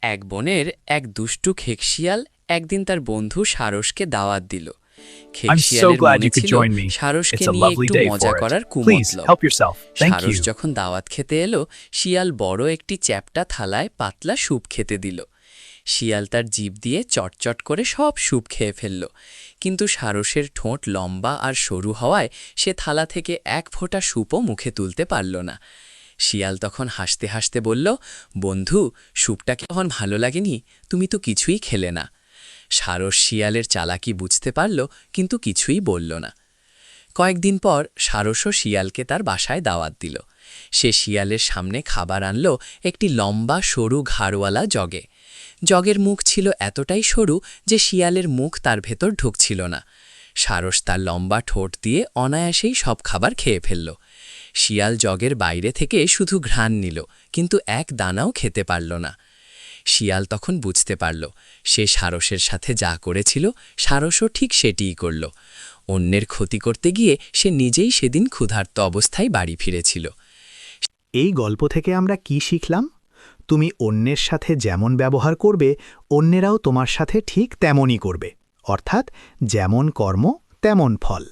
এক বনের এক দুষ্টু খেকশিয়াল একদিন তার বন্ধু সারসকে দাওয়াত দিল। I'm so খেকশিয়ালের glad মনে you could ছিল join me. সারসকে It's a নিয়ে lovely একটু day মজা for it. করার Please কুমতলব। help yourself. Thank সারস you. যখন দাওয়াত খেতে এলো, শিয়াল বড় একটি চ্যাপ্টা থালায় পাতলা স্যুপ খেতে দিল। শিয়াল তার জিভ দিয়ে চটচট করে সব স্যুপ খেয়ে ফেলল, কিন্তু সারসের ঠোঁট লম্বা আর সরু হওয়ায় সে থালা থেকে এক ফোঁটা স্যুপও মুখে তুলতে পারল না। শিয়াল তখন হাসতে হাসতে বলল, বন্ধু, স্যুপটা কেমন ভালো লাগেনি? তুমি তো কিছুই খেলে না। সারস শিয়ালের চালাকি বুঝতে পারল, কিন্তু কিছুই বলল না। কয়েকদিন পর সারসও শিয়ালকে তার বাসায় দাওয়াত দিল। সে শিয়ালের সামনে খাবার আনল একটি লম্বা সরু ঘাড়ওয়ালা জগে। জগের মুখ ছিল এতটাই সরু যে শিয়ালের মুখ তার ভেতর ঢুকছিল না। সারস তার লম্বা ঠোঁট দিয়ে অনায়াসেই সব খাবার খেয়ে ফেলল। শিয়াল জগের বাইরে থেকে শুধু ঘ্রাণ নিল, কিন্তু এক দানাও খেতে পারল না। শিয়াল তখন বুঝতে পারল, সে সারসের সাথে যা করেছিল সারসও ঠিক সেটিই করল। অন্যের ক্ষতি করতে গিয়ে সে নিজেই সেদিন ক্ষুধার্ত অবস্থায় বাড়ি ফিরেছিল। এই গল্প থেকে আমরা কি শিখলাম? তুমি অন্যের সাথে যেমন ব্যবহার করবে, অন্যেরাও তোমার সাথে ঠিক তেমনই করবে। অর্থাৎ যেমন কর্ম তেমন ফল।